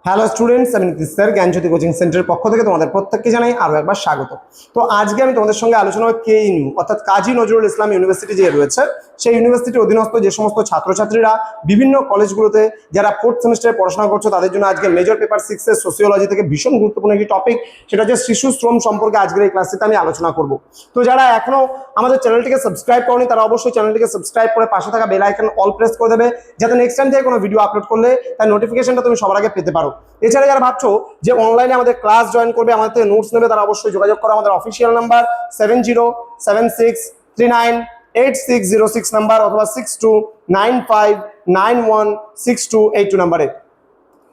Hello students, আমি Nitish sir জ্ঞানজ্যোতি coaching সেন্টারের পক্ষ থেকে তোমাদের প্রত্যেককে জানাই আরও একবার স্বাগত। তো আজকে আমি তোমাদের সঙ্গে আলোচনা করব কেইউ অর্থাৎ কাজী নজরুল ইসলাম ইউনিভার্সিটি যে রয়েছে সেই ইউনিভার্সিটির অধীনস্থ যে সমস্ত ছাত্রছাত্রীরা বিভিন্ন কলেজগুলোতে যারা 4th সেমিস্টারে পড়াশোনা করছো তাদের জন্য আজকে মেজর পেপার 6 এর সোসিওলজি থেকে ভীষণ গুরুত্বপূর্ণ একটি টপিক, সেটা হচ্ছে শিশু শ্রম সম্পর্কে আজকের এই ক্লাসটিতে আমি আলোচনা করব। তো যারা এখনো আমাদের চ্যানেলটিকে সাবস্ক্রাইব করনি তারা অবশ্যই চ্যানেলটিকে সাবস্ক্রাইব করে পাশে থাকা বেল আইকন অল প্রেস করে দেবে, যাতে নেক্সট টাইম থেকে কোনো ভিডিও আপলোড করলে তার নোটিফিকেশনটা তুমি সবার আগে পেতে পারো। এছাড়া যারা ভাবছো যে অনলাইনে আমাদের ক্লাস জয়েন করবে, আমাদের থেকে নোটস নেবে, তারা অবশ্যই যোগাযোগ করো আমাদের অফিসিয়াল নাম্বার 7076398606 নাম্বার অথবা 6295916282 নাম্বারে।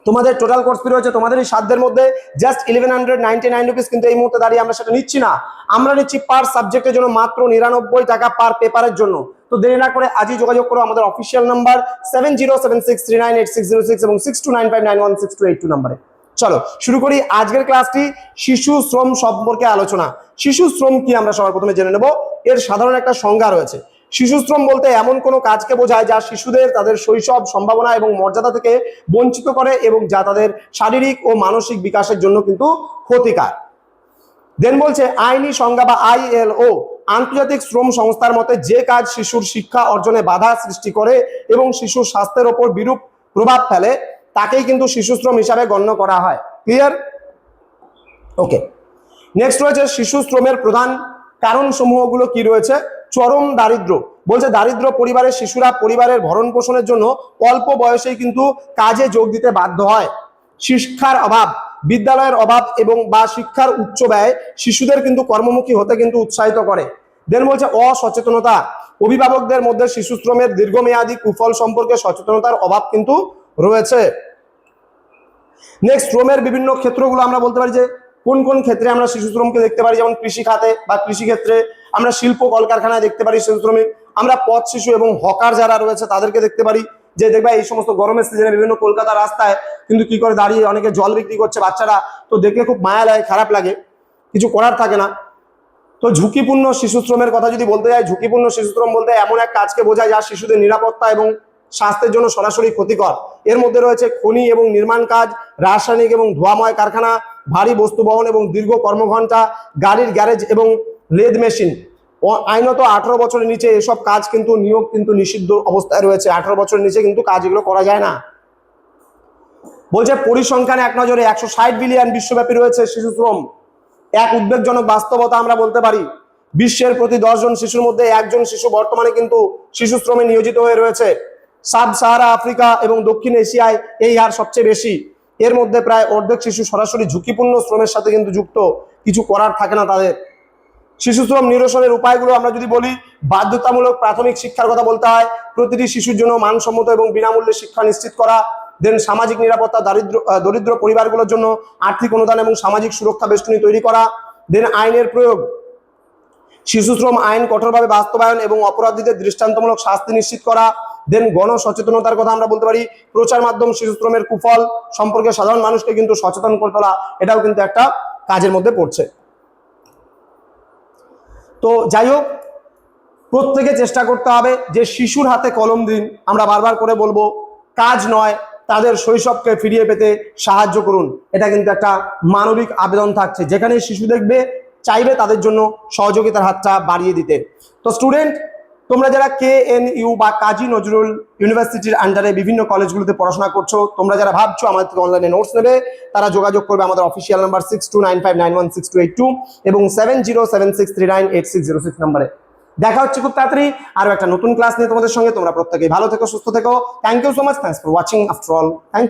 তোমাদের টোটাল কোর্স ফি রয়েছে তোমাদের এই সাধ্যের মধ্যে জাস্ট 1199 রুপিস, কিন্তু এই মুহূর্তে দাঁড়িয়ে আমরা সেটা নিচ্ছি না। আমরা নিচ্ছি পার সাবজেক্টের জন্য মাত্র 99 টাকা পার পেপারের জন্য। তো দেরি না করে আজই যোগাযোগ করো আমাদের অফিসিয়াল নাম্বার 7076398606 এবং 6295916282 নাম্বারে। চলো শুরু করি আজকের ক্লাসটি শিশু শ্রম সম্পর্কে আলোচনা। শিশু শ্রম কি আমরা সবার প্রথমে জেনে নেব। এর সাধারণ একটা সংজ্ঞা রয়েছে। শিশু শ্রম বলতে এমন কোনো কাজকে বোঝায় যা শিশুদের তাদের শৈশব, সম্ভাবনা এবং মর্যাদা থেকে বঞ্চিত করে এবং যা তাদের শারীরিক ও মানসিক বিকাশের জন্য কিন্তু ক্ষতিকার। দেন বলছে আইনি সংজ্ঞা বা ILO আন্তর্জাতিক শ্রম সংস্থার মতে যে কাজ শিশুর শিক্ষা অর্জনে বাধা সৃষ্টি করে এবং শিশুর স্বাস্থ্যের ওপর বিরূপ প্রভাব ফেলে তাকেই কিন্তু শিশু শ্রম হিসাবে গণ্য করা হয়। ক্লিয়ার? ওকে, নেক্সট রয়েছে শিশু শ্রমের প্রধান কারণ সমূহগুলো কি রয়েছে। চরম দারিদ্র, বলছে দারিদ্র পরিবারের শিশুরা পরিবারের ভরণ পোষণের জন্য অল্প বয়সেই কিন্তু কাজে যোগ দিতে বাধ্য হয়। শিক্ষার অভাব, বিদ্যালয়ের অভাব এবং বা শিক্ষার উচ্চ ব্যয় শিশুদের কিন্তু কর্মমুখী হতে কিন্তু উৎসাহিত করে। দেন বলছে অসচেতনতা, অভিভাবকদের মধ্যে শিশু শ্রমের দীর্ঘমেয়াদী কুফল সম্পর্কে সচেতনতার অভাব কিন্তু রয়েছে। নেক্সট শ্রমের বিভিন্ন ক্ষেত্রগুলো আমরা বলতে পারি যে কোন কোন ক্ষেত্রে আমরা শিশু শ্রমকে দেখতে পারি, যেমন কৃষি খাতে বা কৃষি ক্ষেত্রে, আমরা শিল্প কলকারখানায় দেখতে পারি শিশু শ্রমিক, আমরা পথ শিশু এবং হকার যারা রয়েছে তাদেরকে দেখতে পারি। যে দেখবে এই সমস্ত গরমের সিজনে বিভিন্ন কলকাতা রাস্তায় কিন্তু কি করে দাঁড়িয়ে অনেকে জল বিক্রি করছে বাচ্চারা, তো দেখলে খুব মায়া লাগে, খারাপ লাগে, কিছু করার থাকে না। তো ঝুঁকিপূর্ণ শিশু শ্রমের কথা যদি বলতে যাই, ঝুঁকিপূর্ণ শিশু শ্রম বলতে এমন এক কাজকে বোঝায় যা শিশুদের নিরাপত্তা এবং স্বাস্থ্যের জন্য সরাসরি ক্ষতিকর। এর মধ্যে রয়েছে খনি এবং নির্মাণ কাজ, রাসায়নিক এবং ধোঁয়াময় কারখানা, ভারী বস্তু বহন এবং দীর্ঘ কর্মঘণ্টা, গাড়ির গ্যারেজ এবং লেদ মেশিন। আইনত 18 বছরের নিচে এসব কাজ কিন্তু নিয়োগ কিন্তু নিষিদ্ধ অবস্থায় রয়েছে। 18 বছরের নিচে কিন্তু কাজ এগুলো করা যায় না। বলছে পরিসংখ্যানে এক নজরে 160 বিলিয়ন বিশ্বব্যাপী রয়েছে শিশু শ্রম। এক উদ্বেগজনক বাস্তবতা আমরা বলতে পারি, বিশ্বের প্রতি 10 জন শিশুর মধ্যে একজন শিশু বর্তমানে কিন্তু শিশু শ্রমে নিয়োজিত হয়ে রয়েছে। সাব সাহারা আফ্রিকা এবং দক্ষিণ এশিয়ায় এই হার সবচেয়ে বেশি। এর মধ্যে প্রায় অর্ধেক শিশু সরাসরি ঝুঁকিপূর্ণ শ্রমের সাথে কিন্তু যুক্ত, কিছু করার থাকে না তাদের। শিশু শ্রম নিরসনের উপায়গুলো আমরা যদি বলি, বাধ্যতামূলক প্রাথমিক শিক্ষার কথা বলতে হয়, প্রতিটি শিশুর জন্য মানসম্মত এবং বিনামূল্যে শিক্ষা নিশ্চিত করা। দেন সামাজিক নিরাপত্তা, দরিদ্র পরিবারগুলোর জন্য আর্থিক অনুদান এবং সামাজিক সুরক্ষা বেষ্টনী তৈরি করা। দেন আইনের প্রয়োগ, শিশু শ্রম আইন কঠোরভাবে বাস্তবায়ন এবং অপরাধীদের দৃষ্টান্তমূলক শাস্তি নিশ্চিত করা। দেন গণ সচেতনতার কথা আমরা বলতে পারি, প্রচার মাধ্যম শিশু শ্রমের কুফল সম্পর্কে সাধারণ মানুষকে কিন্তু সচেতন করে তোলা, এটাও কিন্তু একটা কাজের মধ্যে পড়ছে। তো যাই হোক, প্রত্যেকে চেষ্টা করতে হবে যে শিশুর হাতে কলম দিন, আমরা বারবার করে বলবো, কাজ নয়, তাদের শৈশবকে ফিরিয়ে পেতে সাহায্য করুন। এটা কিন্তু একটা মানবিক আবেদন থাকছে, যেখানে শিশু দেখবে চাইবে তাদের জন্য সহযোগিতার হাতটা বাড়িয়ে দিতে। তো স্টুডেন্ট, তোমরা যারা KNU বা কাজী নজরুল ইউনিভার্সিটির আন্ডারে বিভিন্ন কলেজগুলোতে পড়াশোনা করছো, তোমরা যারা ভাবছো আমাদের থেকে অনলাইনে নোটস নেবে, তারা যোগাযোগ করবে আমাদের অফিসিয়াল নাম্বার 6295916282 এবং 7076398606 নাম্বারে। দেখা হচ্ছে খুব তাড়াতাড়ি আরো একটা নতুন ক্লাস নিয়ে তোমাদের সঙ্গে। তোমরা প্রত্যেকেই ভালো থেকো, সুস্থ থেকো। Thank you so much, thanks for watching after all. Thank